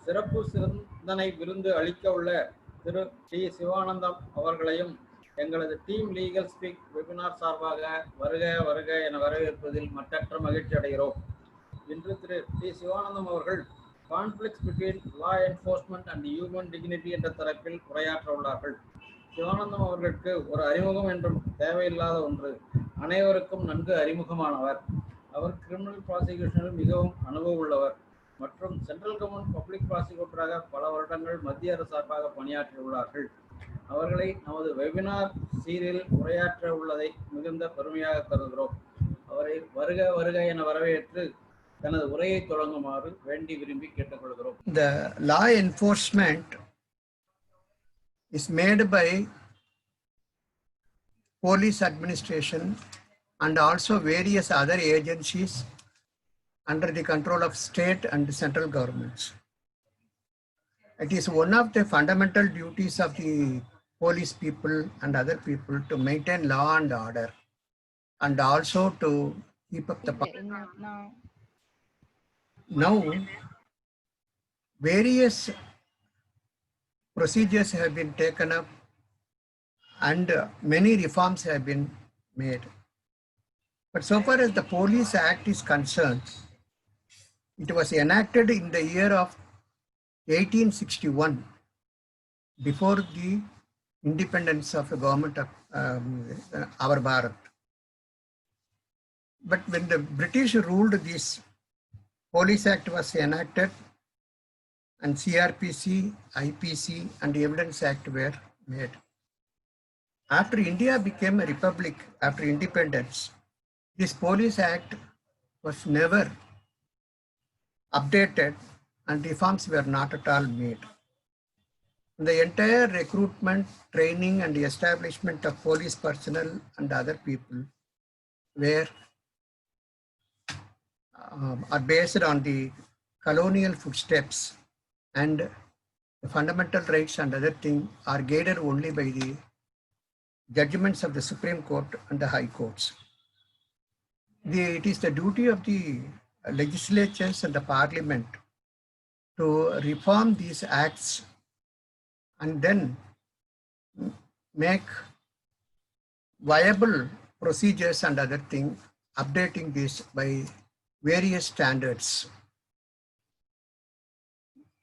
சிறப்பு சிந்தனை விருந்து அளிக்க உள்ள திரு டி சிவானந்தம் அவர்களையும் எங்களது டீம் லீகல் ஸ்பீக் வெபினார் சார்பாக வருக வருக என வரவேற்பதில் மற்றற்ற மகிழ்ச்சி அடைகிறோம். இன்று திரு டி சிவானந்தம் அவர்கள் conflicts between law enforcement and human dignity என்ற தலைப்பில் உரையாற்ற உள்ளார்கள். சிவானந்தம் அவர்களுக்கு ஒரு அறிமுகம் என்றும் தேவையில்லாத ஒன்று. அனைவருக்கும் நன்கு அறிமுகமானவர். அவர் கிரிமினல் ப்ராசிக்யூஷனில் மிகவும் அனுபவம் உள்ளவர் மற்றும் சென்ட்ரல் கவர்மெண்ட் பப்ளிக் ப்ராசிக்யூட்டராக பல வருடங்கள் மத்திய அரசு சார்பாக பணியாற்றியுள்ளார்கள். அவர்களை நமது வெபினார் சீரில் உரையாற்ற உள்ளதை மிகுந்த பெருமையாக கருதுகிறோம். அவரை வருக வருக என வரவேற்று தனது உரையை தொடங்குமாறு வேண்டி விரும்பி கேட்டுக்கொள்கிறோம். The law enforcement is made by police administration and also various other agencies under the control of state and central governments. It is one of the fundamental duties of the police people and other people to maintain law and order and also to keep up the Now, various procedures have been taken up and many reforms have been made. But so far as the Police Act is concerned, it was enacted in the year of 1861, before the independence of the government of our Bharat. But when the British ruled, this Police Act was enacted and CRPC, IPC and Evidence Act were made. After India became a republic, after independence, this Police Act was never updated and reforms were not at all made. The entire recruitment, training and establishment of police personnel and other people were are based on the colonial footsteps, and the fundamental rights and other things are guided only by the judgments of the Supreme Court and the High Courts. It is the duty of the legislatures and the Parliament to reform these acts and then make viable procedures and other things, updating this by various standards.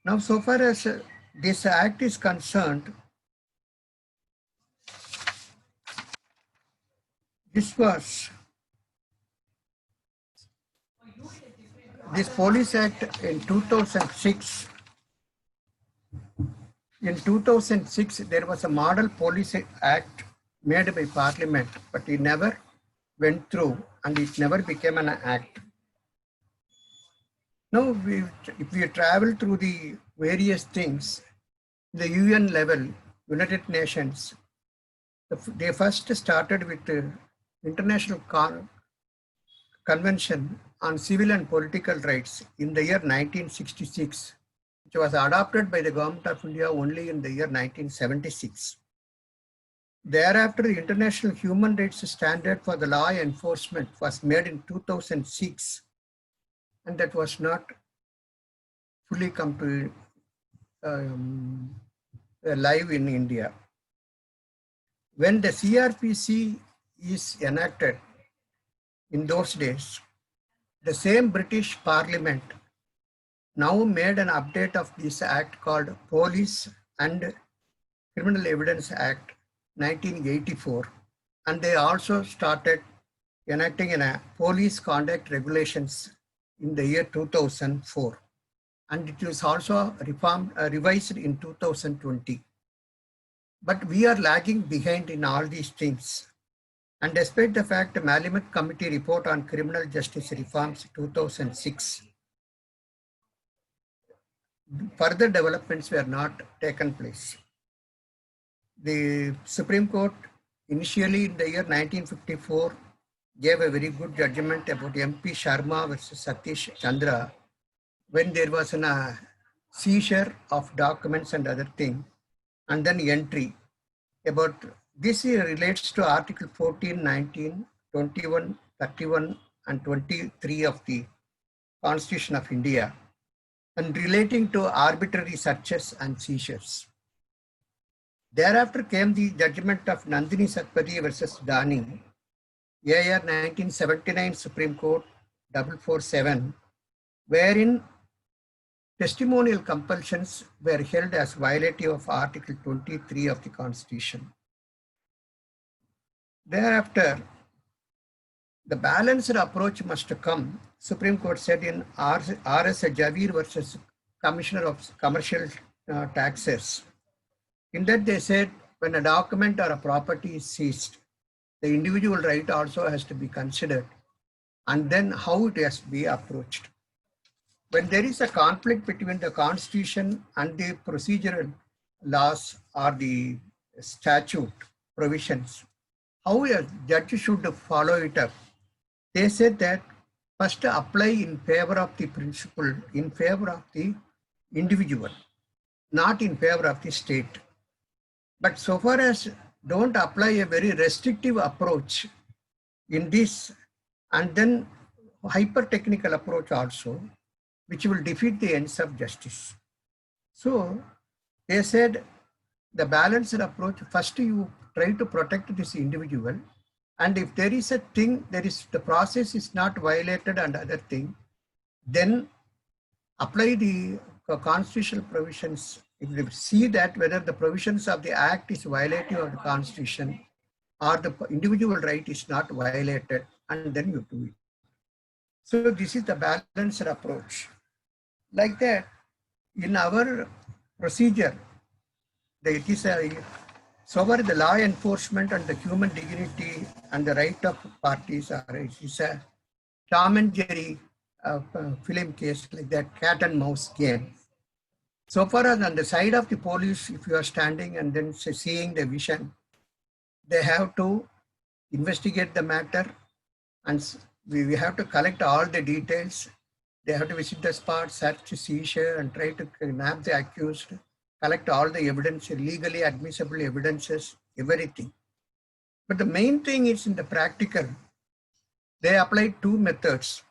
Now, so far as this act is concerned, this Police Act in 2006. In 2006, there was a Model Police Act made by Parliament, but it never went through and it never became an act. Now, if we travel through the various things, the UN level, United Nations, they first started with the International Convention on Civil and Political Rights in the year 1966, which was adopted by the Government of India only in the year 1976. Thereafter, the International Human Rights Standard for the Law Enforcement was made in 2006, and that was not fully come to live in India. When the CRPC is enacted in those days, the same British Parliament now made an update of this act called Police and Criminal Evidence Act 1984, and they also started enacting a police conduct regulations in the year 2004, and it was also revised in 2020. But we are lagging behind in all these things. And despite the fact the Malamud Committee report on criminal justice reforms 2006, further developments were not taken place. The Supreme Court initially in the year 1954 gave a very good judgment about MP Sharma versus Satish Chandra when there was a seizure of documents and other things, and then entry about this relates to Article 14, 19, 21, 31 and 23 of the Constitution of India. and relating to arbitrary searches and seizures. Thereafter came the judgment of Nandini Satpathy versus Dani, AR 1979 Supreme Court 447, wherein testimonial compulsions were held as violative of Article 23 of the Constitution. Thereafter, the balanced approach must come, Supreme Court said in R.S. Javeer versus Commissioner of Commercial Taxes. In that they said, when a document or a property is seized, the individual right also has to be considered, and then how it has to be approached. When there is a conflict between the Constitution and the procedural laws or the statute provisions, how a judge should follow it up? They said that first apply in favor of the principle, in favor of the individual, not in favor of the state. But so far as don't apply a very restrictive approach in this, and then hyper-technical approach also, which will defeat the ends of justice. So they said the balanced approach, first you try to protect this individual, and if there is a thing, the process is not violated and other thing, then apply the constitutional provisions. If you see that whether the provisions of the act is violative of the Constitution or the individual right is not violated, and then you do it. So this is the balanced approach. Like that, in our procedure, it is so far the law enforcement and the human dignity and the right of parties it is a Tom and Jerry film case, like that cat and mouse game. So far as on the side of the police, if you are standing and then seeing the vision, they have to investigate the matter, and we have to collect all the details. They have to visit the spot, search, seizure, and try to nab the accused, collect all the evidence, legally admissible evidences, everything. But the main thing is in the practical, they apply two methods.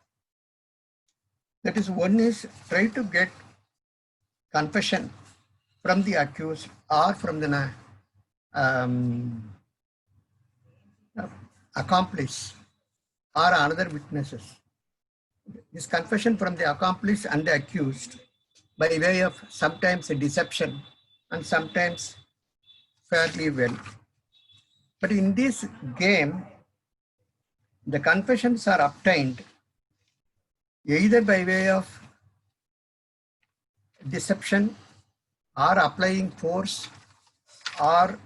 That is, one is try to get confession from the accused or from the accomplice or another witnesses. This confession from the accomplice and the accused by way of sometimes a deception and sometimes fairly well. But in this game, the confessions are obtained either by way of deception or applying force or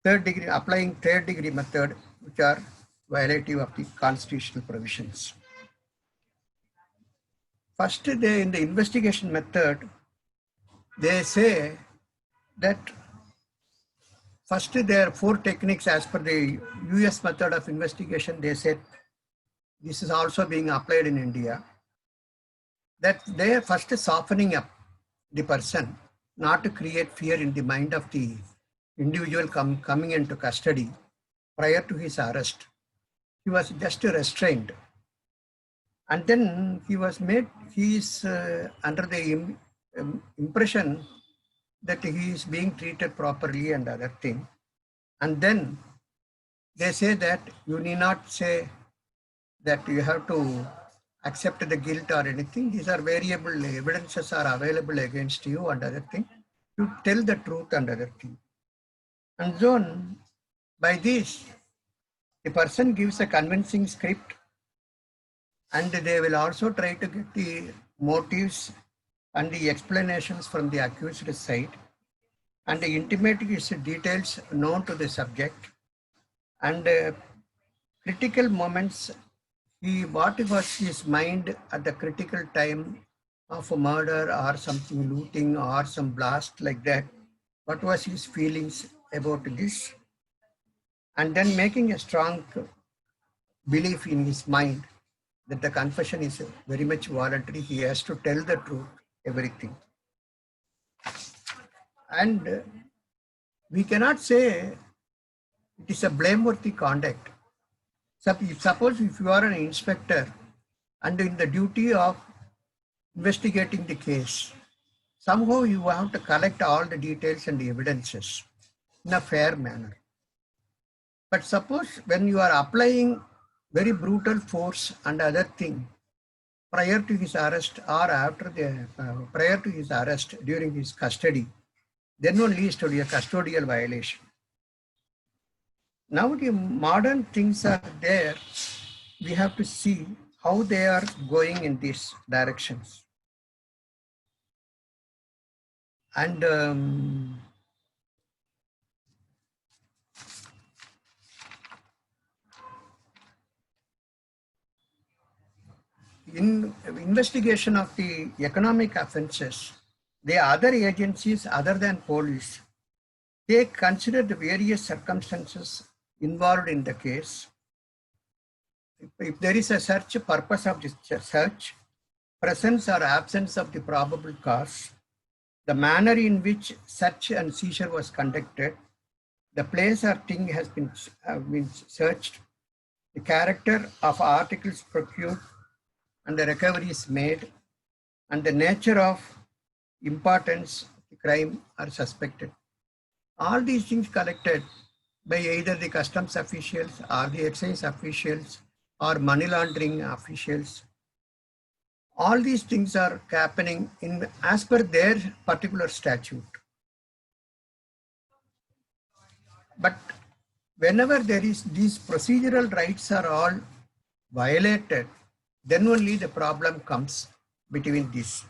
applying third degree method, which are violative of the constitutional provisions. First, in the investigation method, they say that first there are 4 techniques as per the US method of investigation. They said this is also being applied in India. That they are first softening up the person, not to create fear in the mind of the individual coming into custody prior to his arrest. He was just restrained. And then he is under the impression that he is being treated properly and other thing. And then they say that you need not say that you have to accept the guilt or anything. These are variable evidences are available against you and other thing. You tell the truth and other thing. And so by this, the person gives a convincing script, and they will also try to get the motives and the explanations from the accused side, and intimate his details known to the subject, and critical moments, what was his mind at the critical time of a murder or something, looting or some blast like that, what was his feelings about this, and then making a strong belief in his mind that the confession is very much voluntary. He has to tell the truth, everything. And we cannot say it is a blameworthy conduct. Suppose if you are an inspector and in the duty of investigating the case. Somehow you have to collect all the details and the evidences in a fair manner. But suppose when you are applying very brutal force and other thing prior to his arrest or after the prior to his arrest during his custody, then only is to be a custodial violation. Now the modern things are there. We have to see how they are going in these directions. And in investigation of the economic offenses, the other agencies other than police, they consider the various circumstances involved in the case. If there is a search, purpose of the search, presence or absence of the probable cause, the manner in which search and seizure was conducted, the place or thing has been searched, the character of articles procured and the recoveries made, and the nature of importance of the crime are suspected. All these things collected by either the customs officials or the excise officials or money laundering officials. All these things are happening in as per their particular statute. But whenever there is these procedural rights are all violated, then only the problem comes between these.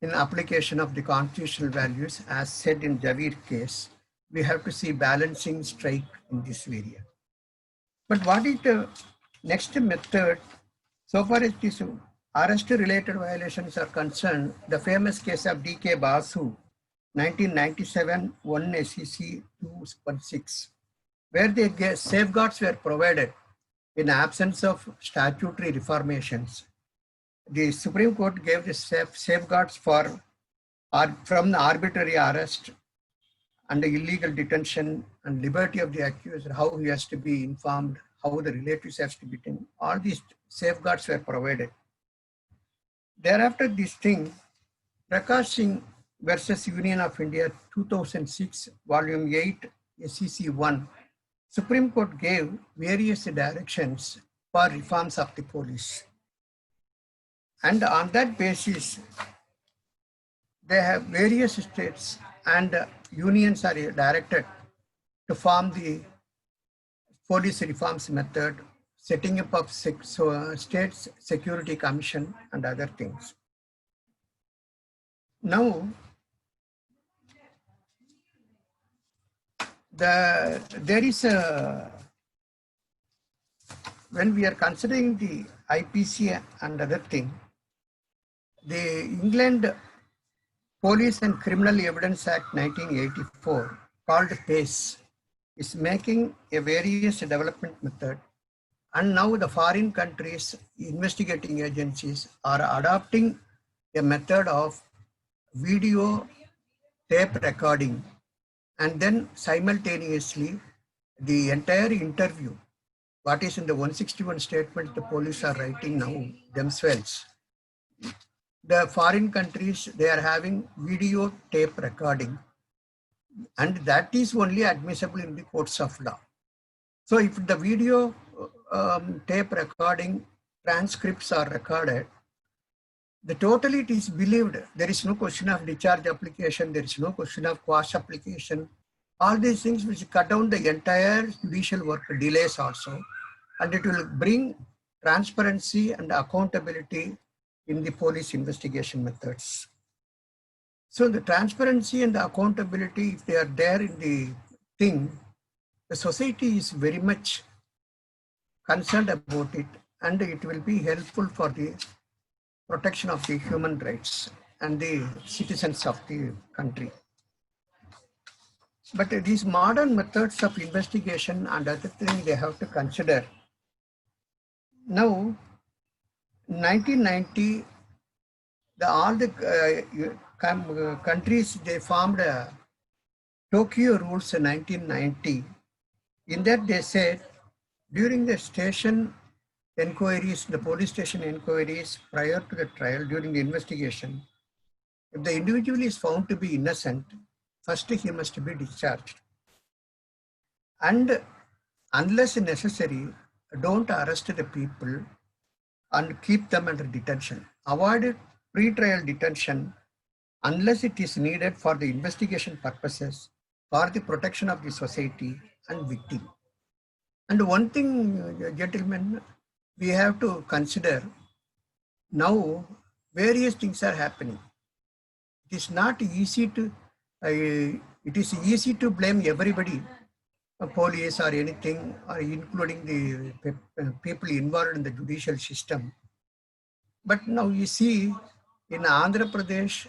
In application of the constitutional values, as said in Javeed case, we have to see balancing strike in this area. But what is the next method? So far as these arrest-related violations are concerned, the famous case of D.K. Basu, 1997, 1 SEC 216, where the safeguards were provided in absence of statutory reformations. The Supreme Court gave the safeguards for from the arbitrary arrest and the illegal detention and liberty of the accused, how he has to be informed, how the relatives has to be detained. All these safeguards were provided. Thereafter, this thing, Prakash Singh versus Union of India, 2006, volume 8, SEC 1, Supreme Court gave various directions for reforms of the police. And on that basis, they have various states and unions are directed to form the police reforms method, setting up of states security commission and other things. Now, there is a, when we are considering the IPC and other thing, the England Police and Criminal Evidence Act 1984, called PACE, is making a various development method. And now the foreign countries, investigating agencies are adopting a method of video tape recording, and then simultaneously the entire interview, what is in the 161 statement the police are writing now themselves. The foreign countries, they are having video tape recording, and that is only admissible in the courts of law. So if the video tape recording transcripts are recorded, the totally it is believed. There is no question of discharge application. There is no question of quash application. All these things which cut down the entire judicial work delays also, and it will bring transparency and accountability in the police investigation methods. So the transparency and the accountability, if they are there in the thing, the society is very much concerned about it, and it will be helpful for the protection of the human rights and the citizens of the country. But these modern methods of investigation and other things they have to consider. Now, 1990, all the countries, they formed Tokyo Rules in 1990. In that they said, during the station inquiries, the police station inquiries prior to the trial during the investigation, if the individual is found to be innocent, first he must be discharged. And unless necessary, don't arrest the people and keep them under detention. Avoid pre-trial detention unless it is needed for the investigation purposes, for the protection of the society and victim. And one thing, gentlemen, we have to consider now various things are happening. It is not easy to, it is easy to blame everybody, police or anything, or including the people involved in the judicial system. But now you see in Andhra Pradesh,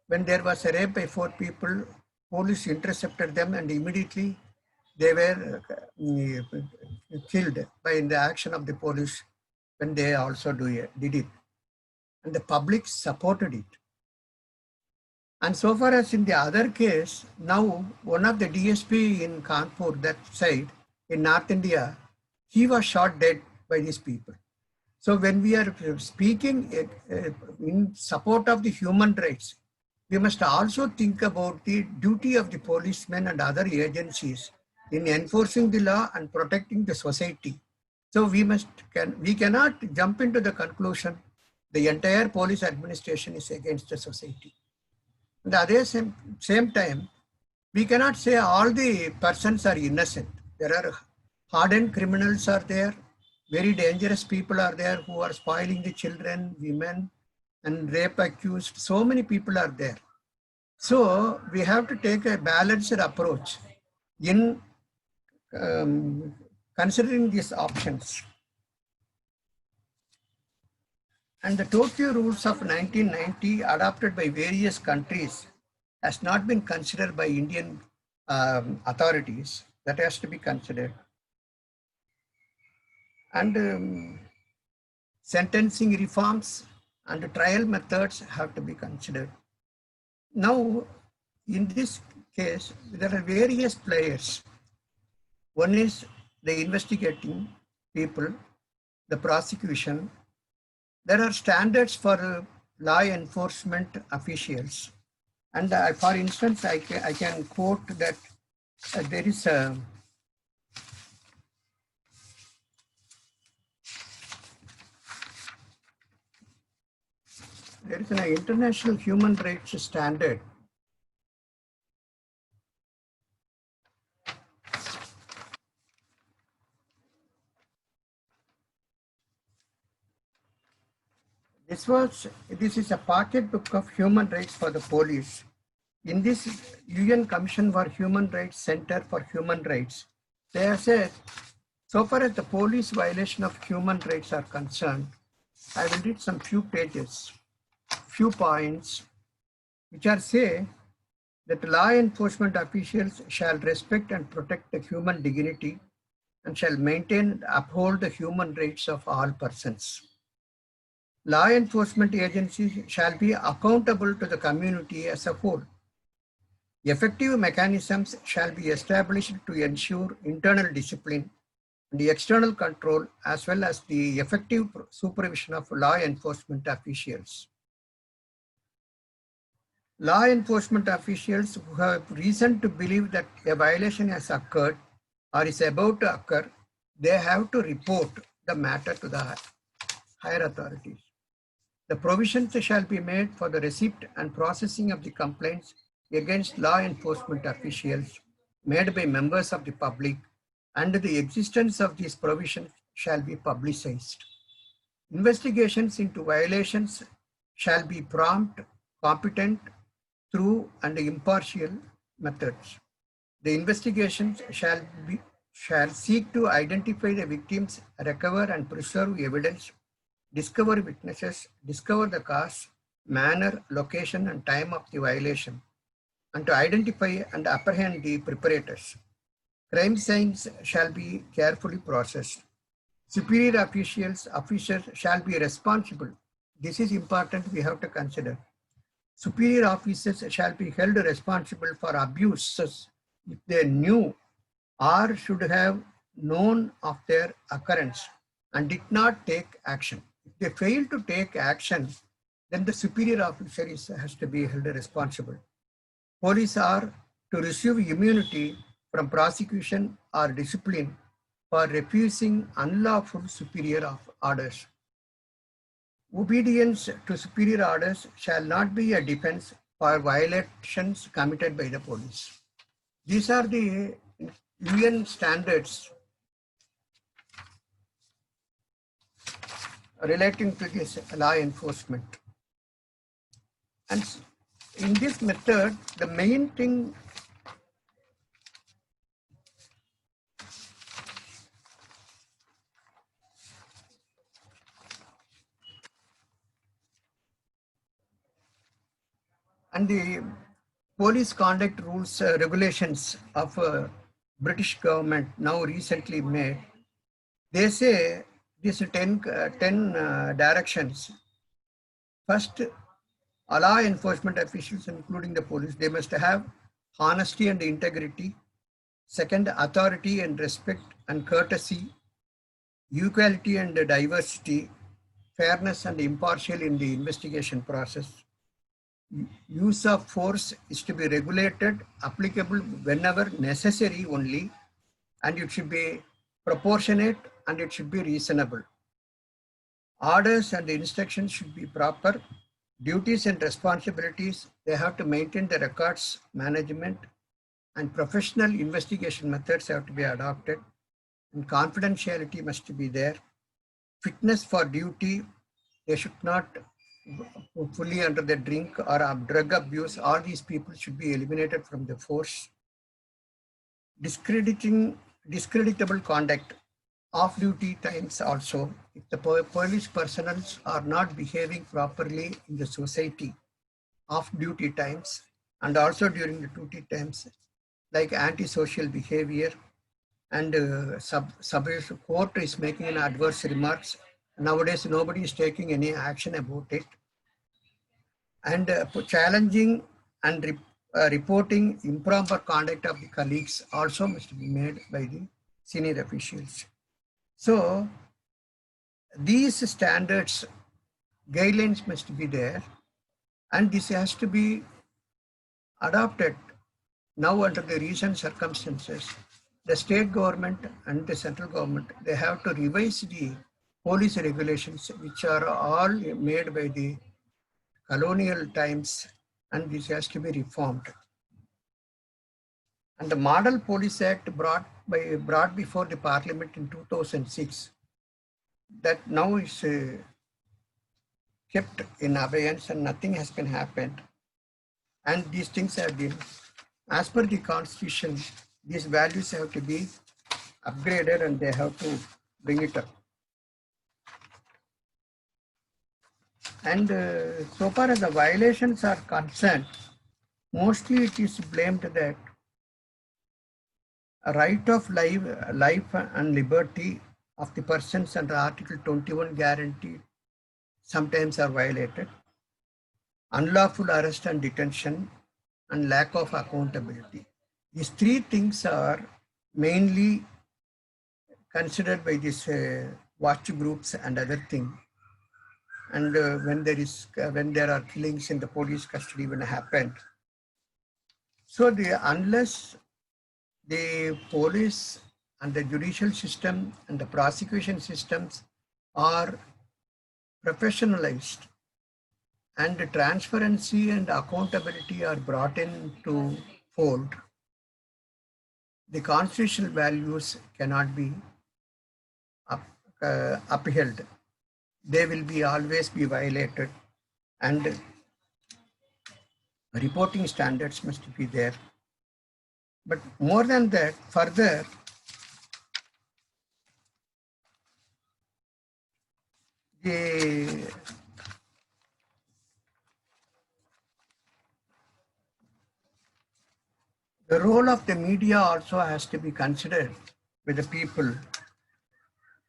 when there was a rape by 4 people, police intercepted them and immediately they were killed by the action of the police when they also did it. And the public supported it. And so far as in the other case, now one of the DSP in Kanpur, that side in North India, he was shot dead by these people. So when we are speaking in support of the human rights, we must also think about the duty of the policemen and other agencies in enforcing the law and protecting the society. So we cannot jump into the conclusion the entire police administration is against the society. At the same time, we cannot say all the persons are innocent. There are hardened criminals are there, very dangerous people are there who are spoiling the children, women, and rape accused. So many people are there. So we have to take a balanced approach in considering these options. And the Tokyo Rules of 1990 adopted by various countries has not been considered by Indian authorities. That has to be considered. And sentencing reforms and trial methods have to be considered. Now, in this case, there are various players. One is the investigating people, the prosecution. There are standards for law enforcement officials. And for instance, I can quote that there is a an international human rights standard. This is a pocketbook of human rights for the police. In this UN Commission for Human Rights Center for Human Rights, they have said, so far as the police violation of human rights are concerned, I will read some few pages, few points, which are say that law enforcement officials shall respect and protect the human dignity and shall maintain and uphold the human rights of all persons. Law enforcement agencies shall be accountable to the community as a whole. Effective mechanisms shall be established to ensure internal discipline and the external control as well as the effective supervision of law enforcement officials. Law enforcement officials who have reason to believe that a violation has occurred or is about to occur, they have to report the matter to the higher authorities. The provisions shall be made for the receipt and processing of the complaints against law enforcement officials made by members of the public, and the existence of these provisions shall be publicized. Investigations into violations shall be prompt, competent, true, and impartial methods. The investigations shall seek to identify the victims, recover and preserve evidence, discover witnesses, discover the cause, manner, location, and time of the violation, and to identify and apprehend the perpetrators. Crime scenes shall be carefully processed. Superior officers shall be responsible. This is important, we have to consider. Superior officers shall be held responsible for abuses if they knew or should have known of their occurrence and did not take action. If they fail to take action, then the superior officer has to be held responsible. Police are to receive immunity from prosecution or discipline for refusing unlawful superior orders. Obedience to superior orders shall not be a defense for violations committed by the police. These are the UN standards relating to this law enforcement. And in this method, the main thing and the police conduct rules, regulations of British government now recently made, they say these 10 directions. First, law enforcement officials, including the police, they must have honesty and integrity. Second, authority and respect and courtesy, equality and diversity, fairness and impartial in the investigation process. Use of force is to be regulated, applicable whenever necessary only, and it should be proportionate and it should be reasonable. Orders and instructions should be proper. Duties and responsibilities, they have to maintain the records management, and professional investigation methods have to be adopted, and confidentiality must be there. Fitness for duty, they should not fully under the drink or drug abuse. All these people should be eliminated from the force. Discreditable conduct, off-duty times also. If the police personnel are not behaving properly in the society, off-duty times, and also during the duty times, like antisocial behavior, and court is making an adverse remarks. Nowadays, nobody is taking any action about it. And challenging and reporting improper conduct of the colleagues also must be made by the senior officials. So these standards, guidelines must be there, and this has to be adopted now under the recent circumstances. The state government and the central government, they have to revise the police regulations, which are all made by the colonial times, and this has to be reformed. And the Model Police Act brought before the Parliament in 2006, that now is kept in abeyance and nothing has been happened. And these things have been, as per the Constitution, these values have to be upgraded and they have to bring it up. And so far as the violations are concerned, mostly it is blamed that a right of life and liberty of the persons under Article 21 guaranteed sometimes are violated. Unlawful arrest and detention, and lack of accountability. These three things are mainly considered by these watch groups and other things. And when there are killings in the police custody when happened. So unless the police and the judicial system and the prosecution systems are professionalized and the transparency and accountability are brought into fold, the constitutional values cannot be upheld. They will always be violated, and reporting standards must be there. But more than that, further, the role of the media also has to be considered with the people.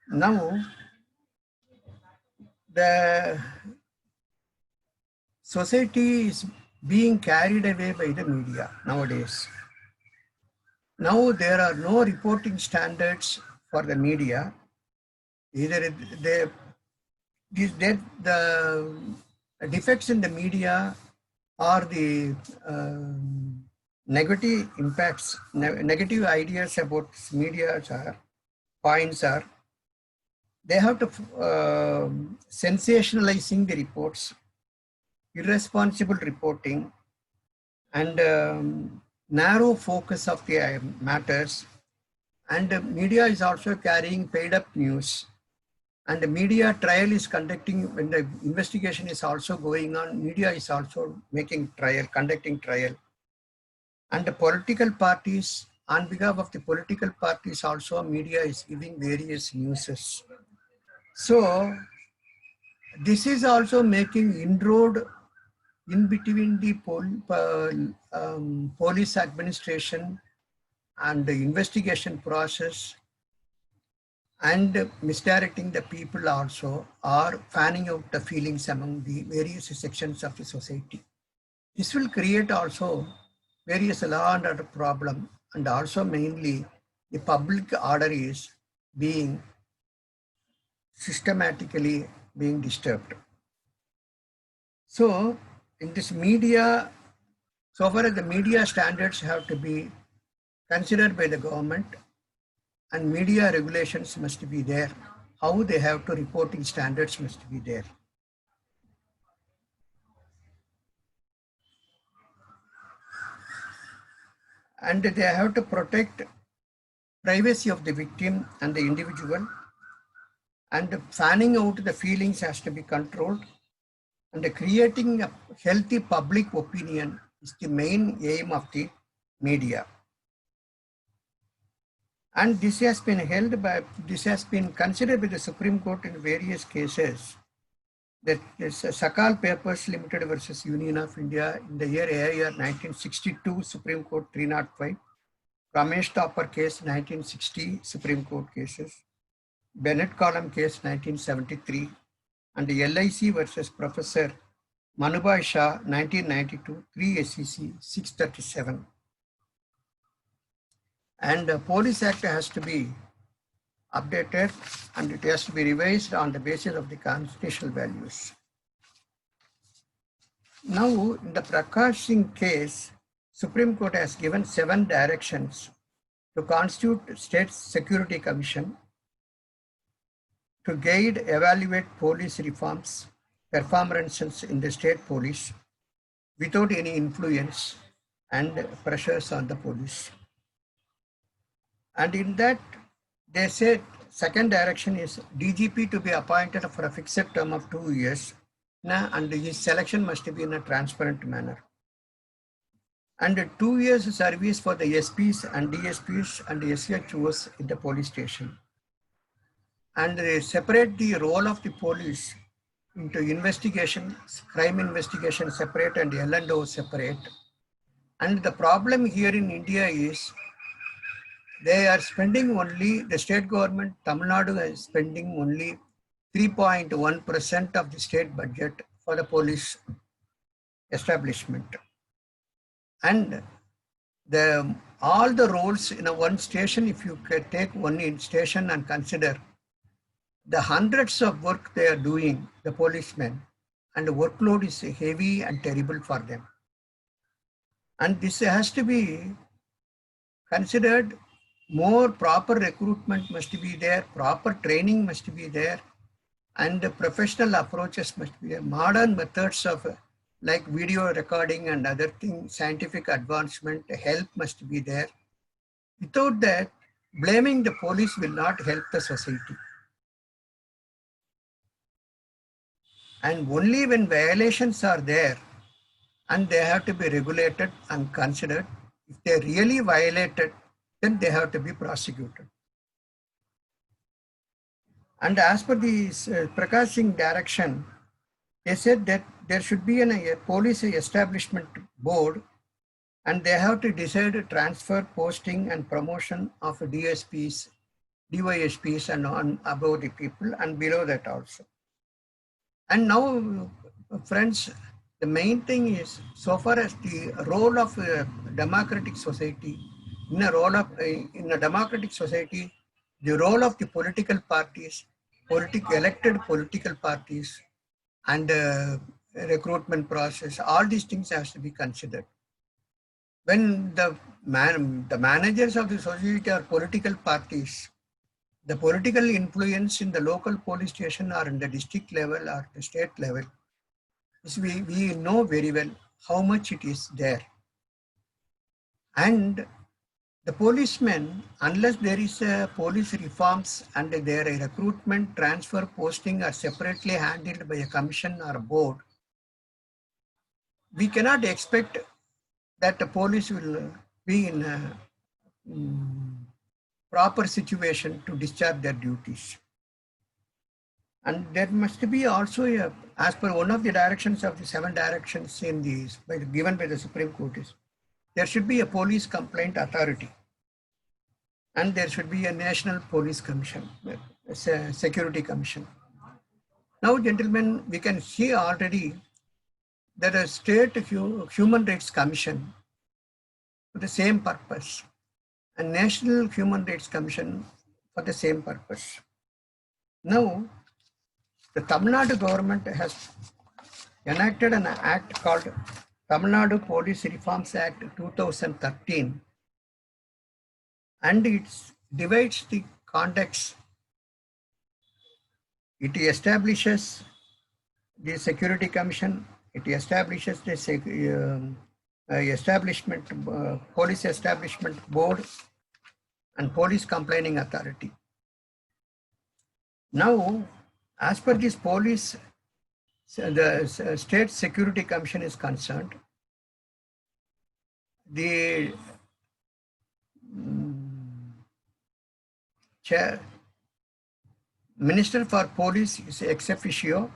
Now, the society is being carried away by the media nowadays. Now there are no reporting standards for the media. Either the defects in the media or the negative impacts, negative ideas about media points are, they have to sensationalizing the reports, irresponsible reporting, and narrow focus of the matters. And the media is also carrying paid up news. And the media trial is conducting, when the investigation is also going on, media is also making trial, conducting trial. And the political parties, on behalf of the political parties also, media is giving various newses. So this is also making inroad in between the police administration and the investigation process, and misdirecting the people also, or fanning out the feelings among the various sections of the society. This will create also various law and order problem, and also mainly the public order is being systematically being disturbed. So in this media, so far as the media standards have to be considered by the government, and media regulations must be there. How they have to reporting standards must be there. And they have to protect privacy of the victim and the individual, and fanning out the feelings has to be controlled, and creating a healthy public opinion is the main aim of the media. And this has been considered by the Supreme Court in various cases. That is Sakal Papers Limited versus Union of India in the year AIR 1962, Supreme Court 305. Ramesh Thapar case 1960, Supreme Court cases. Bennett Column case 1973, and the LIC versus Professor Manubhai Shah 1992, 3 SEC 637. And the Police Act has to be updated, and it has to be revised on the basis of the constitutional values. Now, in the Prakash Singh case, Supreme Court has given 7 directions to constitute State Security Commission to guide, evaluate police reforms, performances in the state police without any influence and pressures on the police. And in that, they said second direction is DGP to be appointed for a fixed term of 2 years, and his selection must be in a transparent manner. And 2 years service for the SPs and DSPs and SHOs in the police station. And they separate the role of the police into investigation, crime investigation separate, and L&O separate. And the problem here in India is they are spending only, the state government, Tamil Nadu is spending only 3.1% of the state budget for the police establishment. And all the roles in a one station, if you take one station and consider the hundreds of work they are doing, the policemen, and the workload is heavy and terrible for them. And this has to be considered. More proper recruitment must be there, proper training must be there, and the professional approaches must be there. Modern methods of like video recording and other things, scientific advancement, help must be there. Without that, blaming the police will not help the society. And only when violations are there, and they have to be regulated and considered, if they really violated, then they have to be prosecuted. And as per the Prakash Singh direction, they said that there should be a police establishment board, and they have to decide transfer, posting, and promotion of DSPs, DYSPs, and on above the people, and below that also. And now, friends, the main thing is, so far as the role of a democratic society, in a democratic society, the role of the political parties elected political parties and recruitment process, all these things has to be considered. When the managers of the society are political parties, the political influence in the local police station or in the district level or the state level, we know very well how much it is there. And the policemen, unless there is a police reforms and their recruitment, transfer, posting are separately handled by a commission or a board, we cannot expect that the police will be in a proper situation to discharge their duties. And there must be also, as per one of the directions of the 7 directions in given by the Supreme Court, is there should be a police complaint authority. And there should be a National Police Commission, a Security Commission. Now, gentlemen, we can see already that a State Human Rights Commission for the same purpose, a National Human Rights Commission for the same purpose. Now, the Tamil Nadu government has enacted an act called Tamil Nadu Police Reforms Act 2013, and it divides the context. It establishes the Security Commission, it establishes the Police Establishment Board and Police Complaining Authority. Now, as per this police, the State Security Commission is concerned, the Minister for Police is ex officio,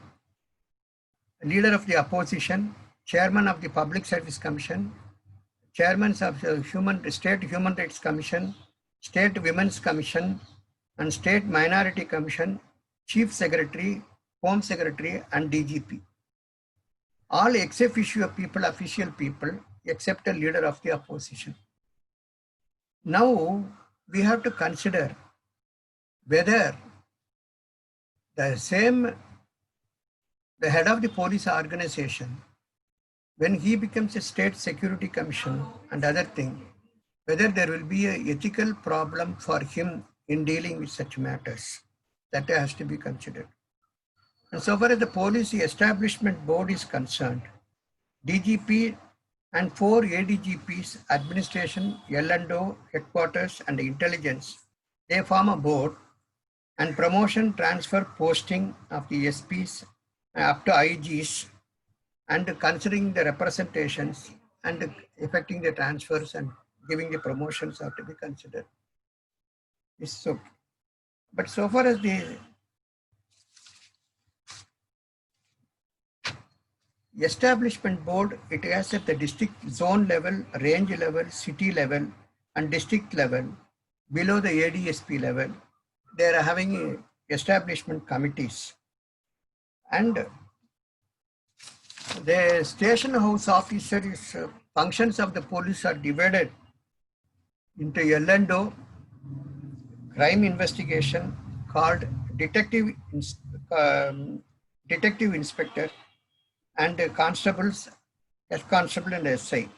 leader of the opposition, chairman of the Public Service Commission, chairman of the State Human Rights Commission, State Women's Commission, and State Minority Commission, Chief Secretary, Home Secretary, and DGP. All ex officio people, official people, except a leader of the opposition. Now, we have to consider whether the head of the police organization, when he becomes a State Security Commission and other thing, whether there will be an ethical problem for him in dealing with such matters. That has to be considered. And so far as the Police Establishment Board is concerned, DGP and 4 ADGPs, administration, L&O, headquarters, and intelligence, they form a board, and promotion, transfer, posting of the SPs up to IGs, and considering the representations and effecting the transfers and giving the promotions are to be considered. So, but so far as the Establishment Board, it has at the district zone level, range level, city level, and district level, below the ADSP level, they are having establishment committees. And the station house officers, functions of the police are divided into L&O, crime investigation, called detective inspector, and constables, S constable and SI.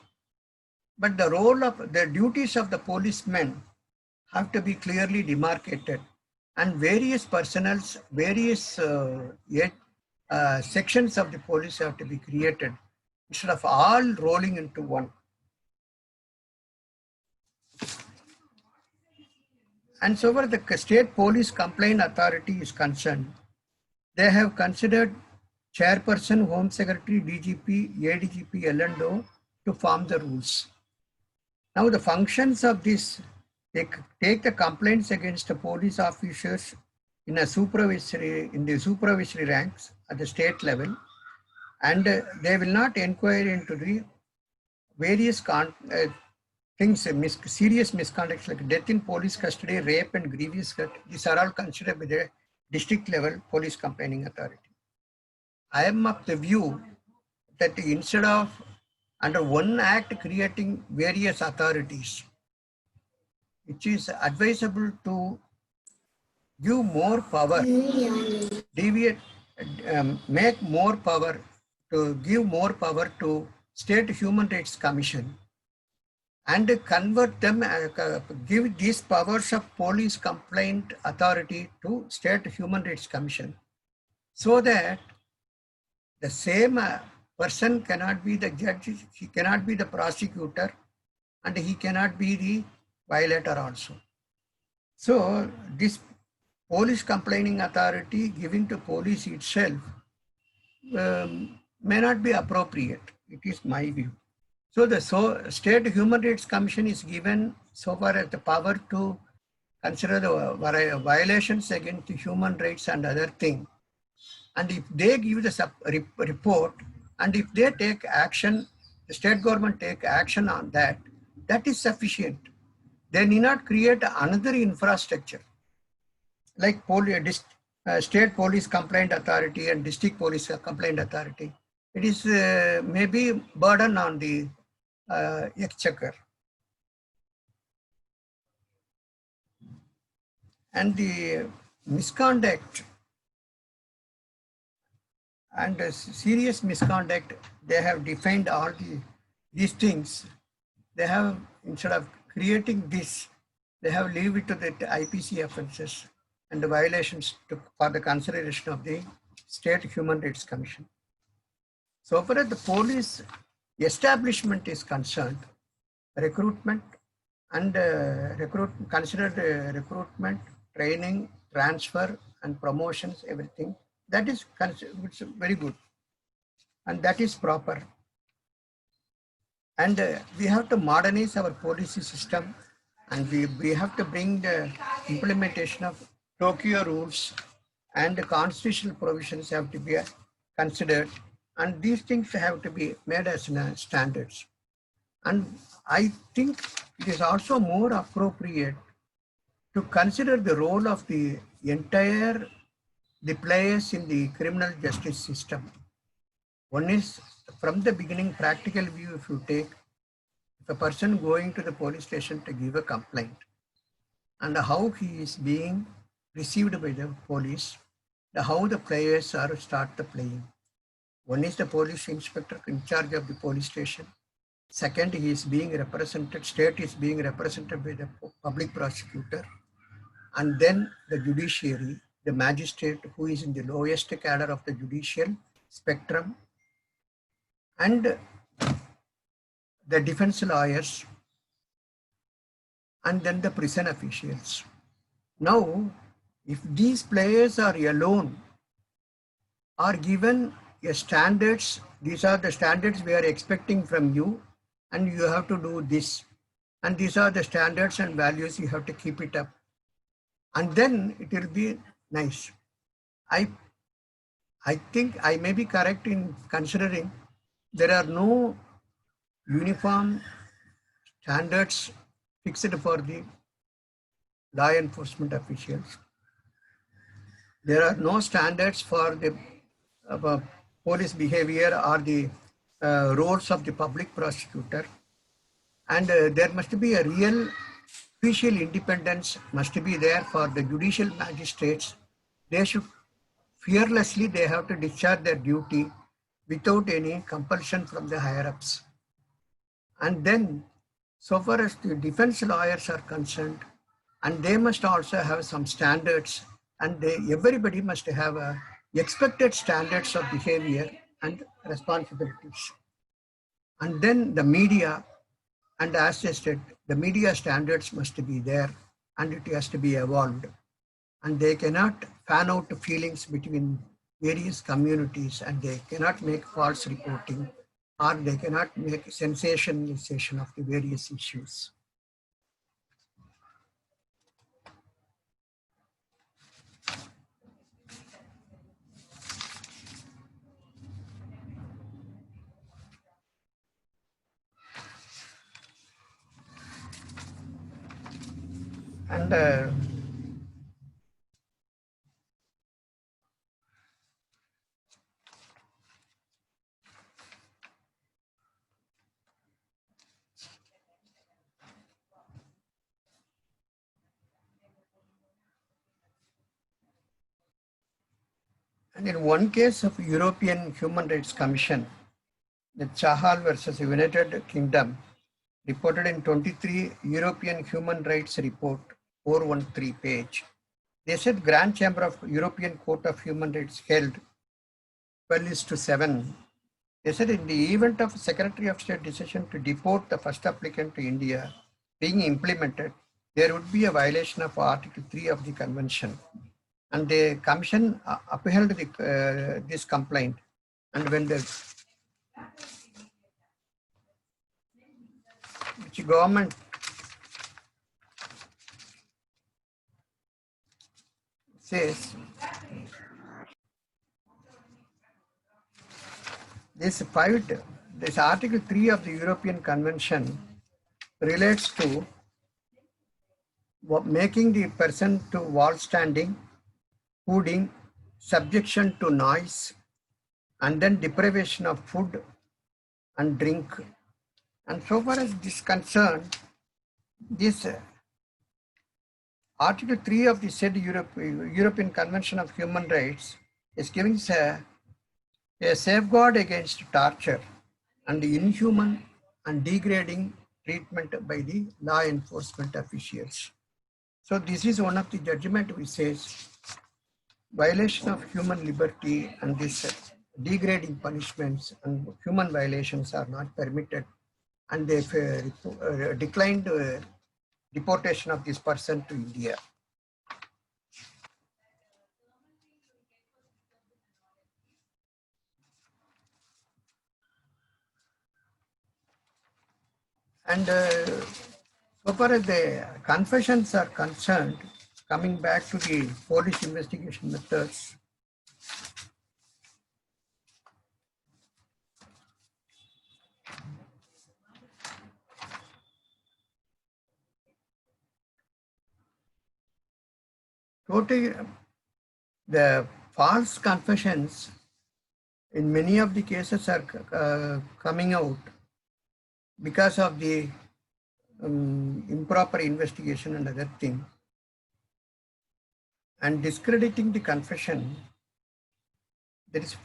But the role of the duties of the policemen have to be clearly demarcated, and various personnels, various sections of the police have to be created instead of all rolling into one. And so far the State Police Complaint Authority is concerned, they have considered chairperson, Home Secretary, DGP, ADGP, L&O to form the rules. Now the functions of this, they take the complaints against the police officers in the supervisory ranks at the state level, and they will not inquire into the various things, serious misconducts like death in police custody, rape, and grievous hurt. These are all considered by the district level police complaining authority. I am of the view that instead of under one act creating various authorities, it is advisable to give more power, deviate, make more power, to give more power to State Human Rights Commission and convert them, give these powers of police complaint authority to State Human Rights Commission, so that the same person cannot be the judge, he cannot be the prosecutor, and he cannot be the violator also. So this police complaining authority giving to police itself may not be appropriate. It is my view. So the State Human Rights Commission is given so far as the power to consider the violations against human rights and other things. And if they give the report, and if they take action, the state government take action on that, that is sufficient. They need not create another infrastructure like state police complaint authority and district police complaint authority. It is maybe burden on the exchequer. And the misconduct and serious misconduct, they have defined all these things. They have, instead of creating this, they have leave it to the IPC offenses and the violations for the consideration of the State Human Rights Commission. So far as the police establishment is concerned, recruitment and considered recruitment, training, transfer and promotions, everything, that is very good and that is proper. And we have to modernize our policy system, and we have to bring the implementation of Tokyo rules, and the constitutional provisions have to be considered, and these things have to be made as standards. And I think it is also more appropriate to consider the role of the players in the criminal justice system. One is, from the beginning, practical view, if you take, if a person going to the police station to give a complaint and how he is being received by the police, how the players are start the playing. One is the police inspector in charge of the police station. Second, he is being represented, state is being represented by the public prosecutor. And then the judiciary, the magistrate who is in the lowest cadre of the judicial spectrum, and the defense lawyers, and then the prison officials. Now, if these players are alone, are given a standards, these are the standards we are expecting from you, and you have to do this. And these are the standards and values, you have to keep it up. And then it will be nice. I think I may be correct in considering there are no uniform standards fixed for the law enforcement officials. There are no standards for the police behavior or the roles of the public prosecutor. And there must be a real official independence must be there for the judicial magistrates. They should fearlessly, they have to discharge their duty without any compulsion from the higher ups. And then, so far as the defense lawyers are concerned, and they must also have some standards, and everybody must have expected standards of behavior and responsibilities. And then the media, and as I said, the media standards must be there, and it has to be evolved. And they cannot fan out feelings between various communities, and they cannot make false reporting, or they cannot make sensationalization of the various issues. And And in one case of European Human Rights Commission, the Chahal versus United Kingdom, reported in 23 European Human Rights Report, 413 page. They said Grand Chamber of European Court of Human Rights held 12:7. They said in the event of Secretary of State decision to deport the first applicant to India being implemented, there would be a violation of Article 3 of the Convention. And the Commission upheld this complaint. And when the government says this Article 3 of the European Convention relates to making the person to wall standing, fooding, subjection to noise, and then deprivation of food and drink. And so far as this is concerned, this Article 3 of the said European Convention of Human Rights is giving a safeguard against torture and inhuman and degrading treatment by the law enforcement officials. So this is one of the judgment which says violation of human liberty and this degrading punishments and human violations are not permitted, and they declined deportation of this person to India. And so far as the confessions are concerned, coming back to the police investigation methods, totally the false confessions in many of the cases are coming out because of the improper investigation and other thing, and discrediting the confession. There is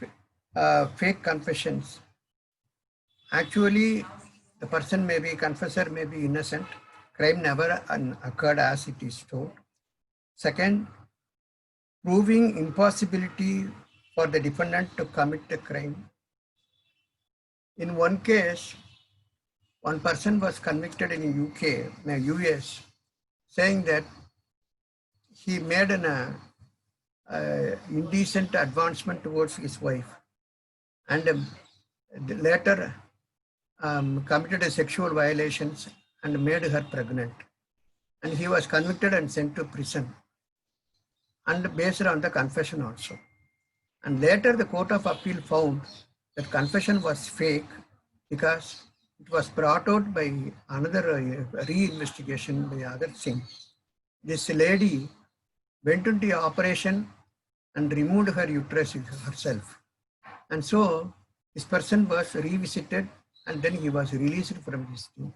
fake confessions. Actually, the person may be, confessor may be innocent. Crime never occurred as it is told. Second, proving impossibility for the defendant to commit a crime. In one case, one person was convicted in US, saying that he made an indecent advancement towards his wife, and later committed a sexual violations and made her pregnant. And he was convicted and sent to prison, and based on the confession also. And later the Court of Appeal found that confession was fake because it was brought out by another re-investigation by other thing. This lady went into the operation and removed her uterus herself. And so this person was revisited and then he was released from this thing.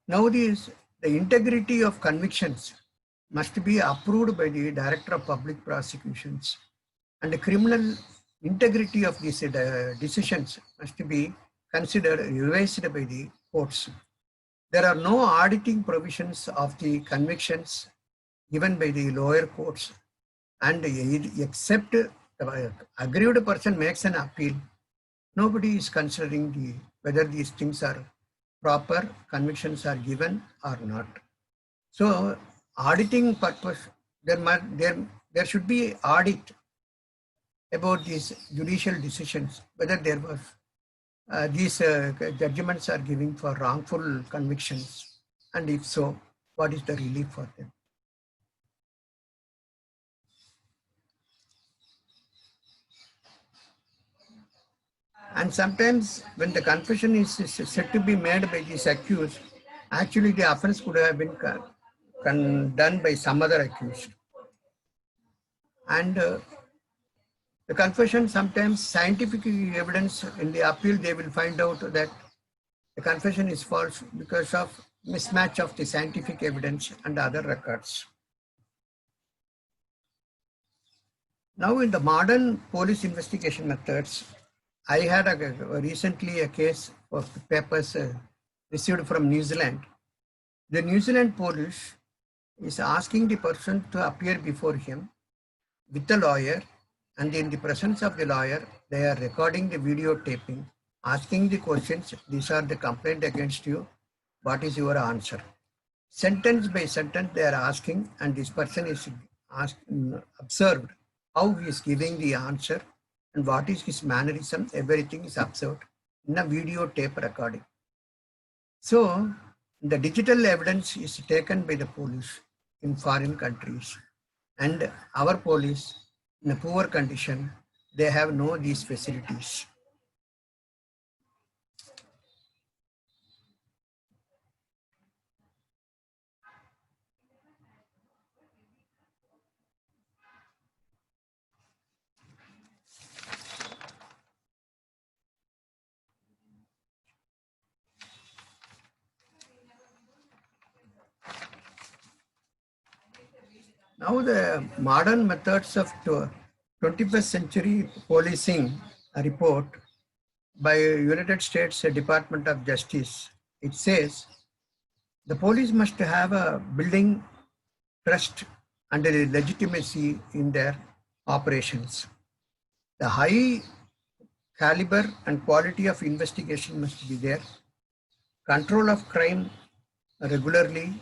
Now the integrity of convictions must be approved by the Director of Public Prosecutions, and the criminal integrity of these decisions must be considered revised by the courts. There are no auditing provisions of the convictions given by the lower courts, and except the aggrieved person makes an appeal, nobody is considering whether these things are proper, convictions are given or not. So auditing purpose, there should be audit about these judicial decisions, whether there was these judgments are giving for wrongful convictions, and if so, what is the relief for them? And sometimes when the confession is said to be made by this accused, actually the offense could have been done by some other accused. And the confession, sometimes scientific evidence in the appeal, they will find out that the confession is false because of mismatch of the scientific evidence and other records. Now in the modern police investigation methods, I had recently a case of papers received from New Zealand. The New Zealand police is asking the person to appear before him with the lawyer, and in the presence of the lawyer, they are recording the videotaping, asking the questions. These are the complaint against you. What is your answer? Sentence by sentence, they are asking, and this person is observed how he is giving the answer and what is his mannerism. Everything is observed in a videotape recording. So the digital evidence is taken by the police in foreign countries, and our police in a poor condition, they have no these facilities. Now the modern methods of 21st century policing report by United States Department of Justice. It says the police must have a building trust and a legitimacy in their operations. The high caliber and quality of investigation must be there. Control of crime regularly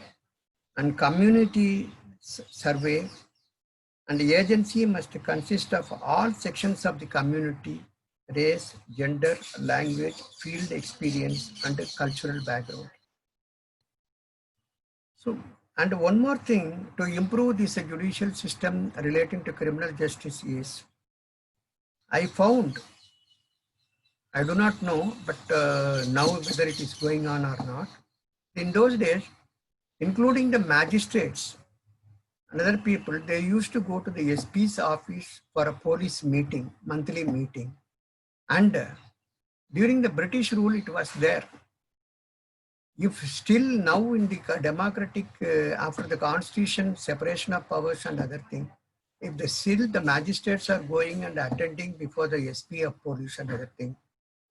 and community survey, and the agency must consist of all sections of the community, race, gender, language, field experience, and cultural background. So, and one more thing to improve this judicial system relating to criminal justice is, I found, I do not know, but now whether it is going on or not. In those days, including the magistrates and other people, they used to go to the SP's office for a police meeting, monthly meeting. And during the British rule, it was there. If still now in the democratic, after the constitution, separation of powers and other thing, if still the magistrates are going and attending before the SP of police and other thing,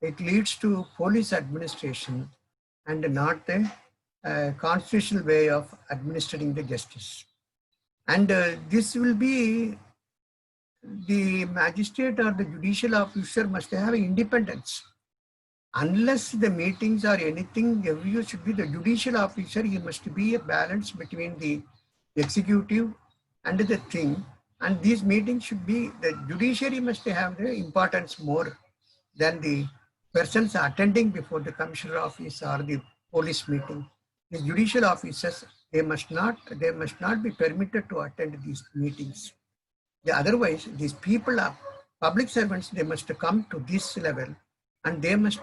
it leads to police administration and not the constitutional way of administering the justice. And this will be, the magistrate or the judicial officer must have independence. Unless the meetings or anything, you should be the judicial officer, he must be a balance between the executive and the thing. And these meetings should be, the judiciary must have the importance more than the persons attending before the commissioner office or the police meeting. The judicial officers, they must not be permitted to attend these meetings. Otherwise, these people are public servants, they must come to this level and they must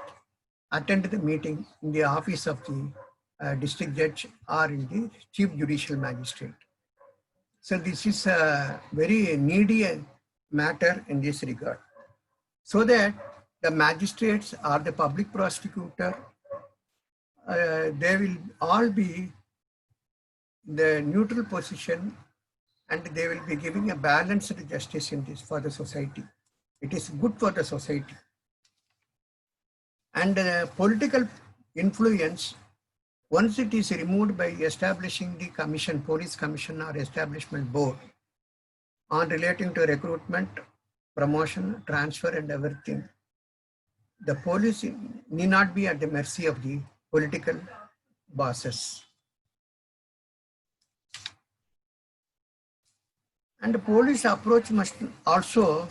attend the meeting in the office of the district judge or in the chief judicial magistrate. So this is a very needy matter in this regard, so that the magistrates or the public prosecutor, they will all be in the neutral position and they will be giving a balanced justice in this for the society. It is good for the society. And political influence, once it is removed by establishing the commission, police commission or establishment board on relating to recruitment, promotion, transfer and everything, the police need not be at the mercy of the political bosses. And the police approach must also,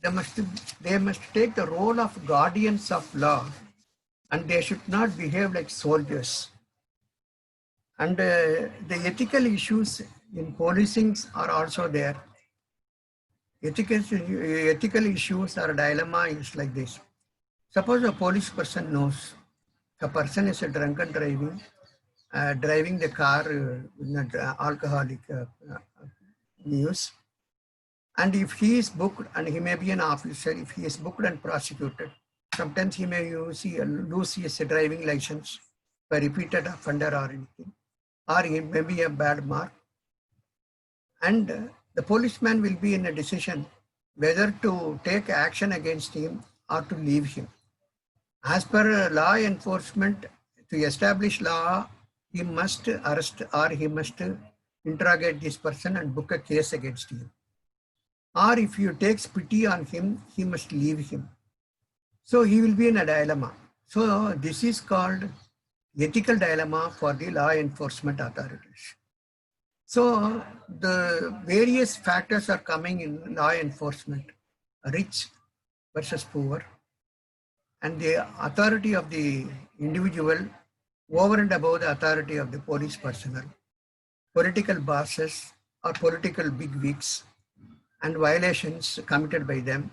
they must take the role of guardians of law, and they should not behave like soldiers. And the ethical issues in policing are also there. Ethical issues or dilemma is like this. Suppose a police person knows a person is a drunken driving the car in alcoholic use. And if he is booked, and he may be an officer, if he is booked and prosecuted, sometimes he may lose his driving license by repeated offender or anything, or he may be a bad mark. And the policeman will be in a decision whether to take action against him or to leave him. As per law enforcement, to establish law, he must arrest or he must interrogate this person and book a case against him. Or if you takes pity on him, he must leave him. So he will be in a dilemma. So this is called ethical dilemma for the law enforcement authorities. So the various factors are coming in law enforcement, rich versus poor, and the authority of the individual over and above the authority of the police personnel, political bosses or political bigwigs, and violations committed by them.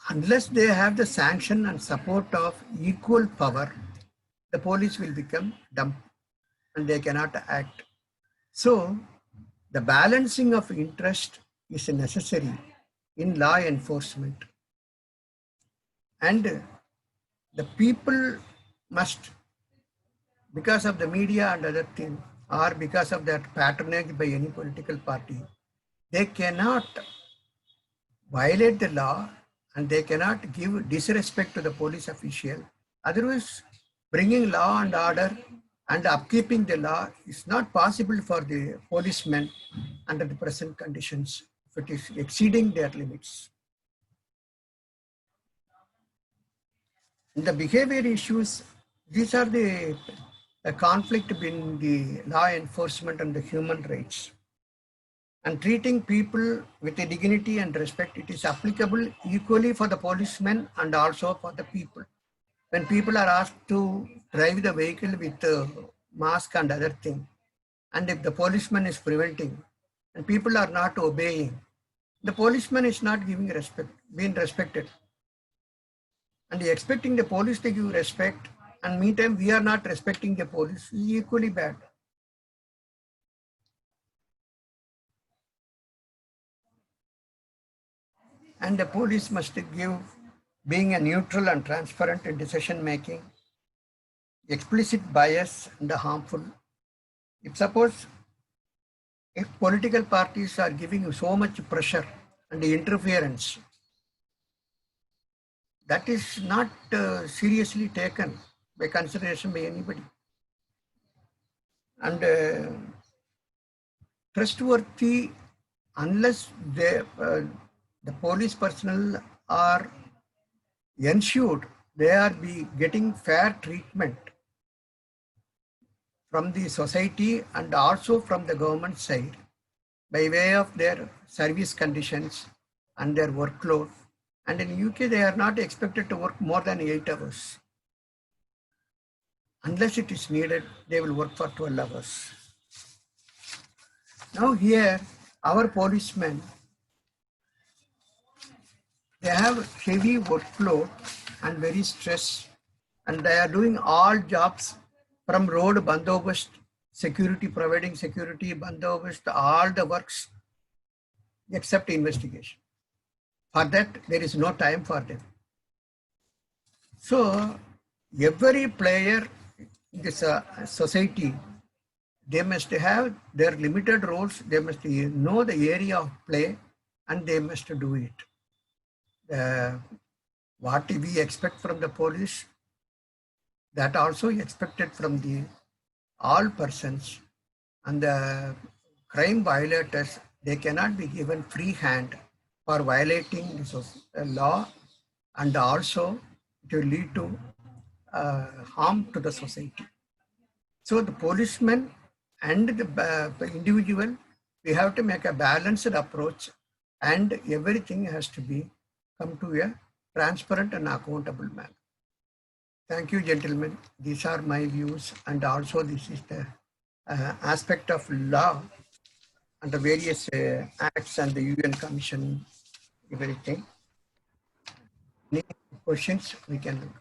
Unless they have the sanction and support of equal power, the police will become dumb and they cannot act. So the balancing of interest is necessary in law enforcement. And the people must, because of the media and other things, or because of that patronage by any political party, they cannot violate the law and they cannot give disrespect to the police official. Otherwise, bringing law and order and upkeeping the law is not possible for the policemen under the present conditions if it is exceeding their limits. In the behavior issues, these are the conflict between the law enforcement and the human rights. And treating people with a dignity and respect, it is applicable equally for the policemen and also for the people. When people are asked to drive the vehicle with a mask and other thing, and if the policeman is preventing and people are not obeying, the policeman is not giving respect, being respected. And expecting the police to give respect, and meantime we are not respecting the police, is equally bad. And the police must give, being a neutral and transparent in decision making, explicit bias and harmful. If suppose, if political parties are giving so much pressure and interference, that is not seriously taken by consideration by anybody. And trustworthy, unless the police personnel are ensured they are be getting fair treatment from the society and also from the government side by way of their service conditions and their workload. And in UK, they are not expected to work more than 8 hours. Unless it is needed, they will work for 12 hours. Now here, our policemen, they have heavy workload and very stress, and they are doing all jobs from road bandobast, security, providing security, bandobast, all the works except investigation. For that, there is no time for them. So every player in this society, they must have their limited roles, they must know the area of play and they must do it. What we expect from the police, that also expected from the all persons, and the crime violators, they cannot be given free hand for violating the law, and also it will lead to harm to the society. So the policeman and the individual, we have to make a balanced approach, and everything has to be come to a transparent and accountable manner. Thank you, gentlemen. These are my views, and also this is the aspect of law and the various acts and the UN Commission, everything. Any questions we can